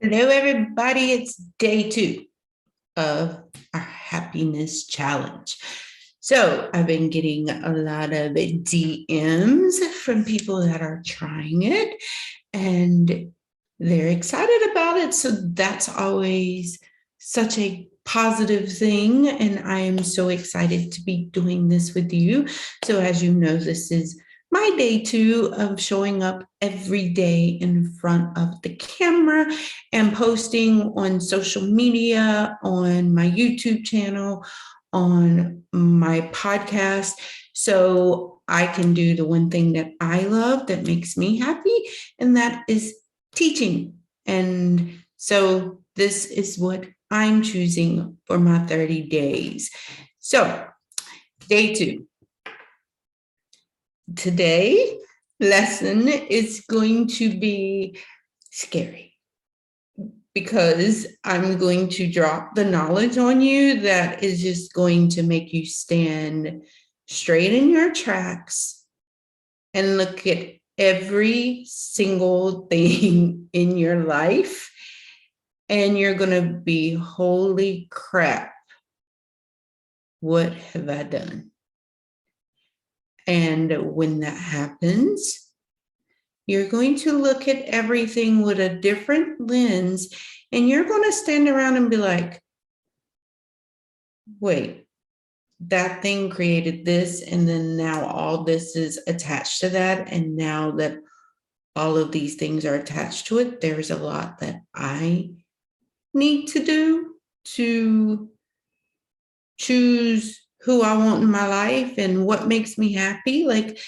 Hello, everybody. It's day 2 of our happiness challenge. So, I've been getting a lot of DMs from people that are trying it and they're excited about it. So, that's always such a positive thing. And I am so excited to be doing this with you. So, as you know, this is my day 2 of showing up every day in front of the camera and posting on social media, on my YouTube channel, on my podcast. So I can do the one thing that I love that makes me happy, and that is teaching. And so this is what I'm choosing for my 30 days. So, day 2. Today lesson is going to be scary because I'm going to drop the knowledge on you that is just going to make you stand straight in your tracks and look at every single thing in your life. And you're going to be, holy crap, what have I done? And when that happens, you're going to look at everything with a different lens, and you're going to stand around and be like, wait, that thing created this, and then now all this is attached to that. And now that all of these things are attached to it, there's a lot that I need to do to choose who I want in my life and what makes me happy. Like,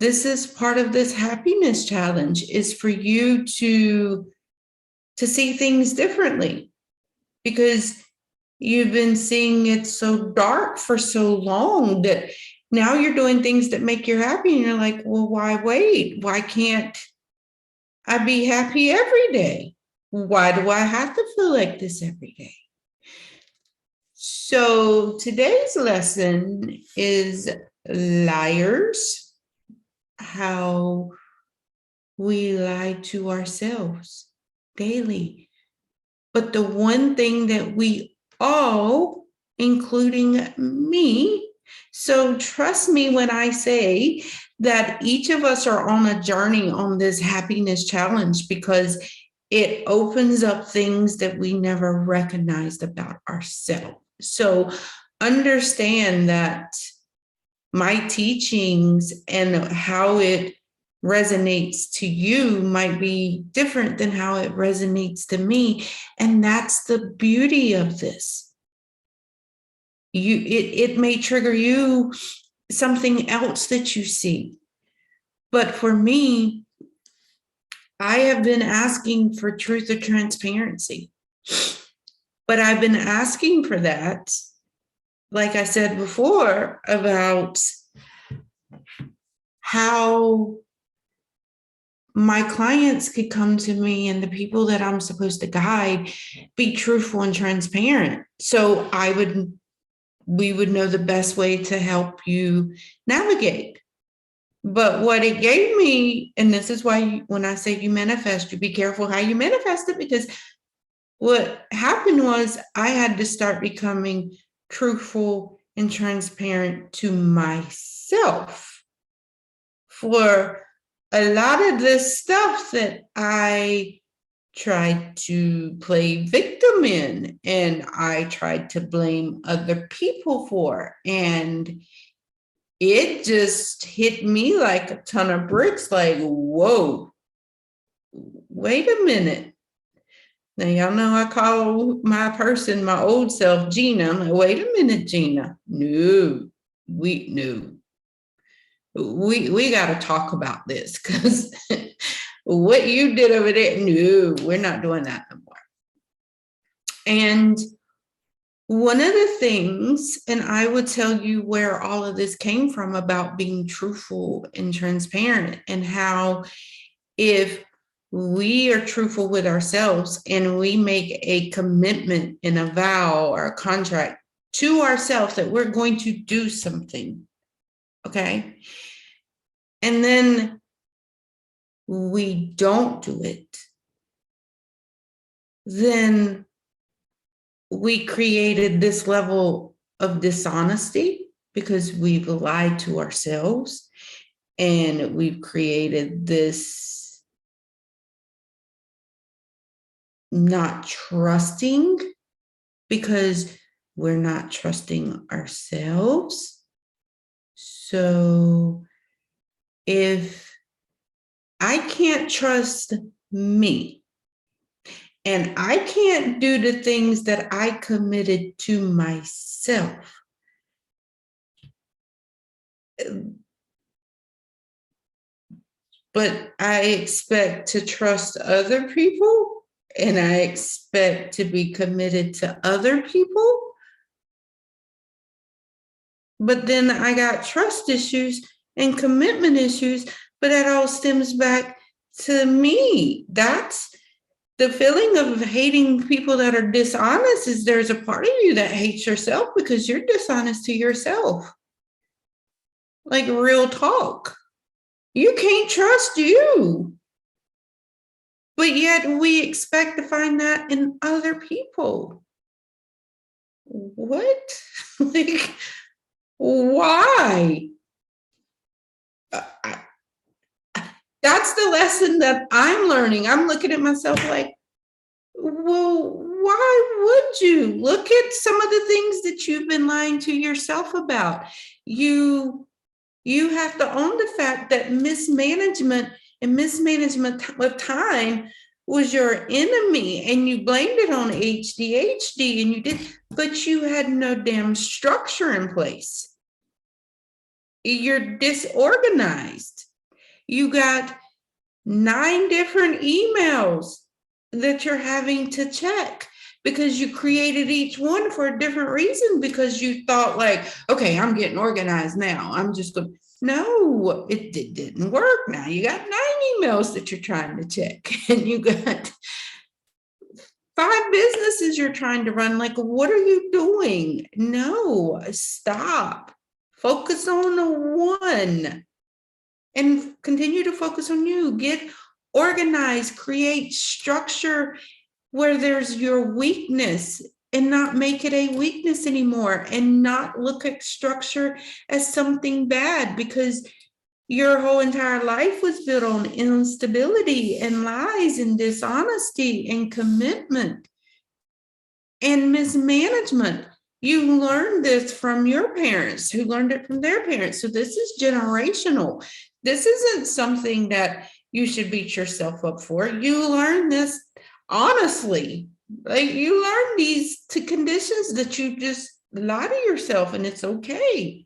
this is part of this happiness challenge, is for you to see things differently, because you've been seeing it so dark for so long that now you're doing things that make you happy, and you're like, well, why wait? Why can't I be happy every day? Why do I have to feel like this every day? So today's lesson is liars, how we lie to ourselves daily. But the one thing that we all, including me, so trust me when I say that each of us are on a journey on this happiness challenge, because it opens up things that we never recognized about ourselves. So understand that my teachings and how it resonates to you might be different than how it resonates to me. And that's the beauty of this. It may trigger you something else that you see. But for me, I have been asking for truth or transparency. But I've been asking for that, like I said before, about how my clients could come to me and the people that I'm supposed to guide be truthful and transparent. So we would know the best way to help you navigate. But what it gave me, and this is why when I say you manifest, you be careful how you manifest it, because what happened was I had to start becoming truthful and transparent to myself for a lot of this stuff that I tried to play victim in, and I tried to blame other people for. And it just hit me like a ton of bricks, like, whoa, wait a minute. Now, y'all know I call my person, my old self, Gina. I'm like, wait a minute, Gina. No, no. We got to talk about this, because what you did over there, no, we're not doing that no more. And one of the things, and I would tell you where all of this came from about being truthful and transparent, and how if we are truthful with ourselves and we make a commitment and a vow or a contract to ourselves that we're going to do something, okay? And then we don't do it, then we created this level of dishonesty because we've lied to ourselves, and we've created this not trusting because we're not trusting ourselves. So if I can't trust me and I can't do the things that I committed to myself, but I expect to trust other people and I expect to be committed to other people, but then I got trust issues and commitment issues, but that all stems back to me. That's the feeling of hating people that are dishonest. Is there's a part of you that hates yourself because you're dishonest to yourself. Like real talk. You can't trust you. But yet we expect to find that in other people. What? Like, why? I, that's the lesson that I'm learning. I'm looking at myself like, well, why would you? Look at some of the things that you've been lying to yourself about. You have to own the fact that mismanagement of time was your enemy, and you blamed it on ADHD, and you did, but you had no damn structure in place. You're disorganized. You got 9 different emails that you're having to check because you created each one for a different reason, because you thought like, okay, I'm getting organized now. I'm just going, no, it didn't work. Now you got 9 emails that you're trying to check, and you got 5 businesses you're trying to run. Like, what are you doing? No, stop. Focus on the one and continue to focus on you. Get organized, create structure where there's your weakness, and not make it a weakness anymore, and not look at structure as something bad, because your whole entire life was built on instability and lies and dishonesty and commitment and mismanagement. You learned this from your parents, who learned it from their parents. So this is generational. This isn't something that you should beat yourself up for. You learn this honestly. Like, you learn these to conditions that you just lie to yourself, and it's okay.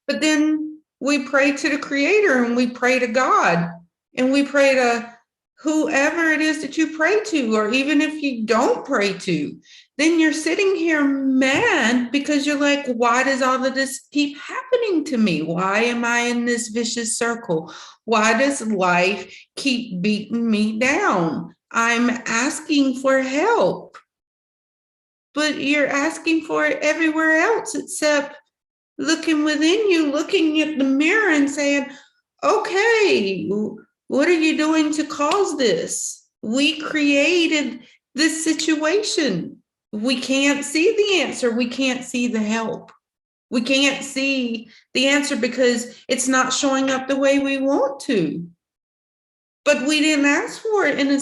But then we pray to the Creator, and we pray to God, and we pray to whoever it is that you pray to, or even if you don't pray to, then you're sitting here mad because you're like, why does all of this keep happening to me? Why am I in this vicious circle? Why does life keep beating me down? I'm asking for help, but you're asking for it everywhere else except looking within you, looking at the mirror and saying, okay, what are you doing to cause this? We created this situation. We can't see the answer. We can't see the help. We can't see the answer because it's not showing up the way we want to. But we didn't ask for it in a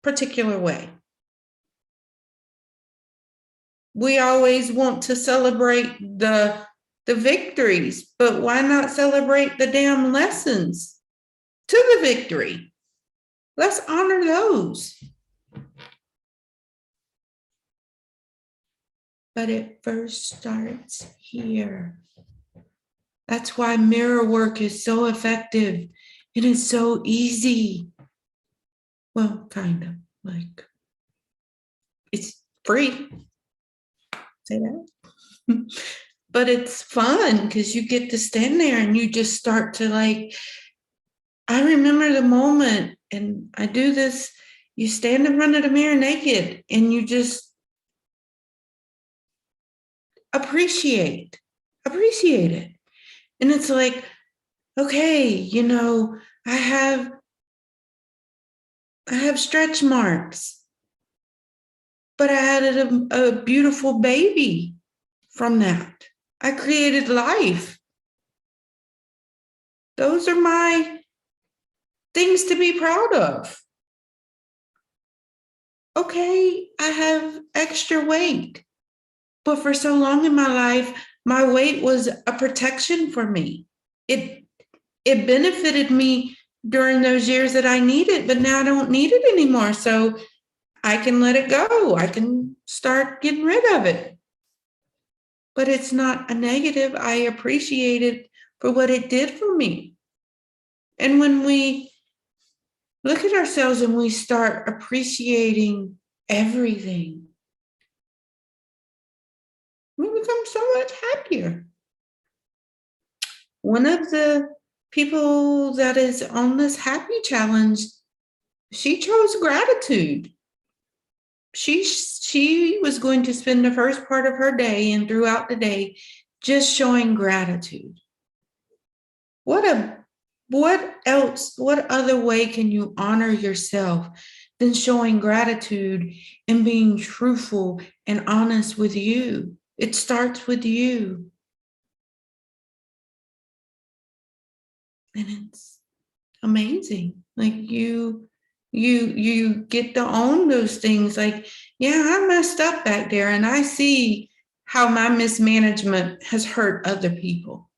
particular way. We always want to celebrate the victories, but why not celebrate the damn lessons to the victory? Let's honor those. But it first starts here. That's why mirror work is so effective and it's so easy. Well, kind of, like, it's free. Say that. But it's fun because you get to stand there and you just start to, like, I remember the moment, and I do this, you stand in front of the mirror naked and you just appreciate it. And it's like, okay, I have I have stretch marks, but I had a beautiful baby from that. I created life. Those are my things to be proud of. Okay, I have extra weight, but for so long in my life, my weight was a protection for me. It it benefited me during those years that I needed, but now I don't need it anymore. So I can let it go. I can start getting rid of it. But it's not a negative. I appreciate it for what it did for me. And when we look at ourselves and we start appreciating everything, we become so much happier. One of the people that is on this happy challenge, she chose gratitude. She was going to spend the first part of her day and throughout the day just showing gratitude. What other way can you honor yourself than showing gratitude and being truthful and honest with you? It starts with you. And it's amazing. Like you get to own those things. Like, yeah, I messed up back there and I see how my mismanagement has hurt other people.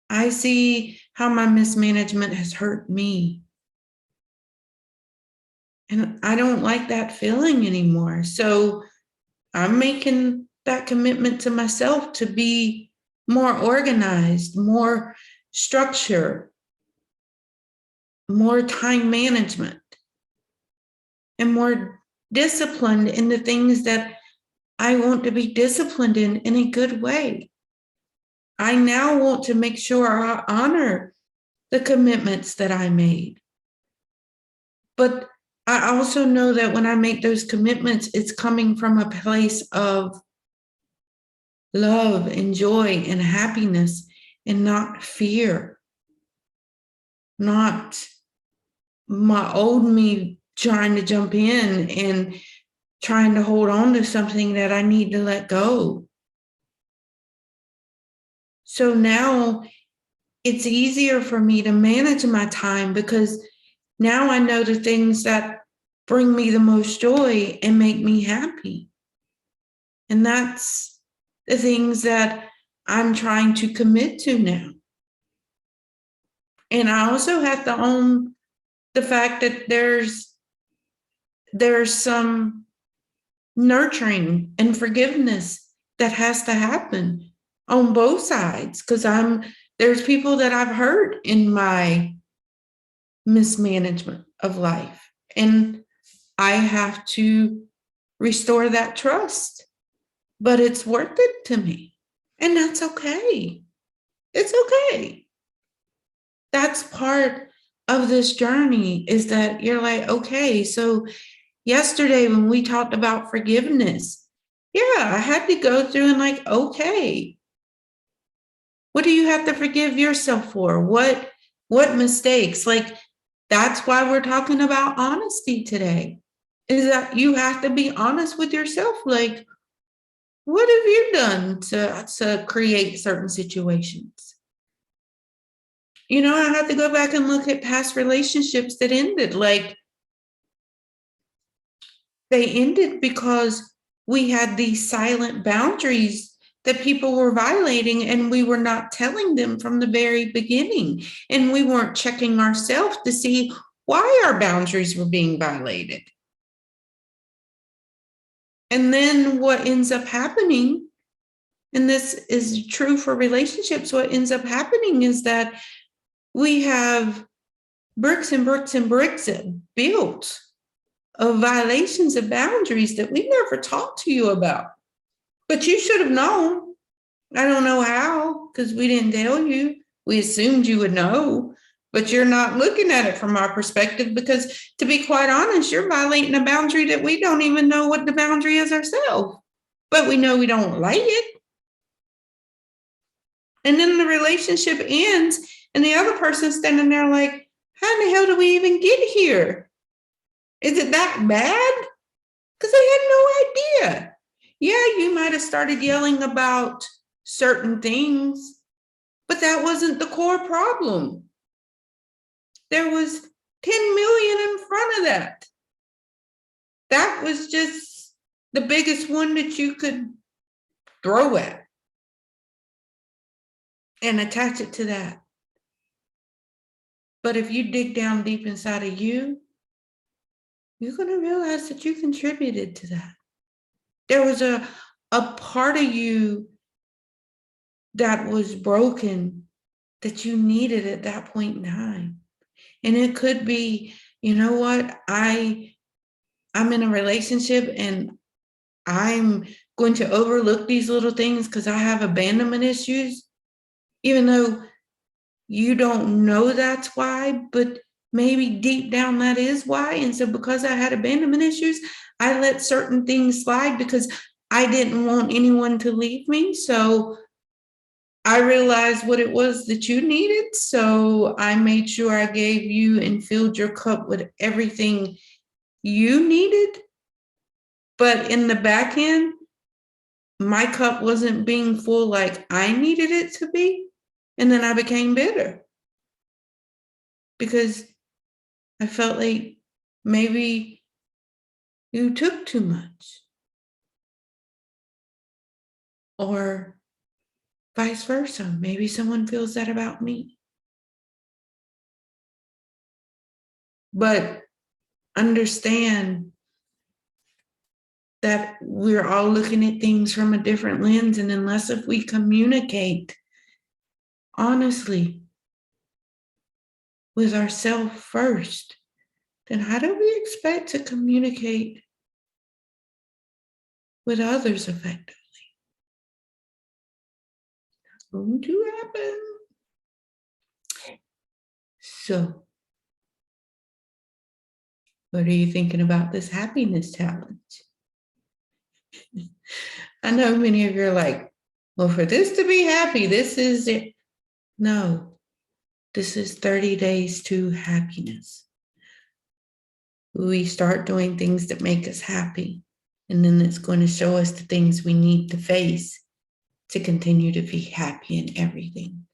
I see how my mismanagement has hurt me. And I don't like that feeling anymore. So I'm making that commitment to myself to be more organized, more structure, more time management, and more disciplined in the things that I want to be disciplined in a good way. I now want to make sure I honor the commitments that I made. But I also know that when I make those commitments, it's coming from a place of love and joy and happiness and not fear, not my old me trying to jump in and trying to hold on to something that I need to let go. So now it's easier for me to manage my time because now I know the things that bring me the most joy and make me happy. And that's the things that I'm trying to commit to now. And I also have to own the fact that there's some nurturing and forgiveness that has to happen on both sides because there's people that I've hurt in my mismanagement of life, and I have to restore that trust, but it's worth it to me, and that's okay. It's okay. That's part of this journey, is that you're like, okay, so yesterday when we talked about forgiveness, yeah, I had to go through and like, okay, what do you have to forgive yourself for? What mistakes? Like, that's why we're talking about honesty today, is that you have to be honest with yourself. Like, what have you done to create certain situations? You know, I have to go back and look at past relationships that ended. Like, they ended because we had these silent boundaries that people were violating, and we were not telling them from the very beginning. And we weren't checking ourselves to see why our boundaries were being violated. And then what ends up happening, and this is true for relationships, what ends up happening is that we have bricks and bricks and bricks built of violations of boundaries that we never talked to you about. But you should have known. I don't know how, because we didn't tell you. We assumed you would know, but you're not looking at it from our perspective because, to be quite honest, you're violating a boundary that we don't even know what the boundary is ourselves, but we know we don't like it. And then the relationship ends and the other person's standing there like, how in the hell do we even get here? Is it that bad? Because they had no idea. Yeah, you might have started yelling about certain things, but that wasn't the core problem. There was 10 million in front of that. That was just the biggest one that you could throw at and attach it to that. But if you dig down deep inside of you, you're going to realize that you contributed to that. There was a part of you that was broken that you needed at that point in time. And it could be, you know what, I'm in a relationship and I'm going to overlook these little things because I have abandonment issues, even though you don't know that's why, but maybe deep down that is why. And so because I had abandonment issues, I let certain things slide because I didn't want anyone to leave me. So I realized what it was that you needed. So I made sure I gave you and filled your cup with everything you needed. But in the back end, my cup wasn't being full like I needed it to be. And then I became bitter because I felt like maybe you took too much, or vice versa. Maybe someone feels that about me. But understand that we're all looking at things from a different lens. And unless if we communicate honestly with ourselves first, then how do we expect to communicate with others effectively? It's going to happen. So, what are you thinking about this happiness challenge? I know many of you are like, well, for this to be happy, this is it. No, this is 30 days to happiness. We start doing things that make us happy, and then it's going to show us the things we need to face to continue to be happy in everything.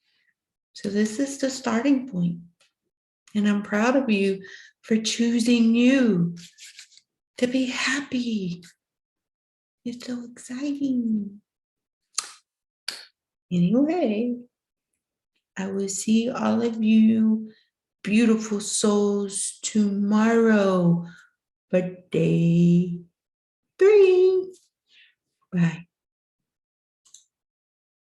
So this is the starting point. And I'm proud of you for choosing you to be happy. It's so exciting. Anyway, I will see all of you beautiful souls tomorrow for day 3. Bye.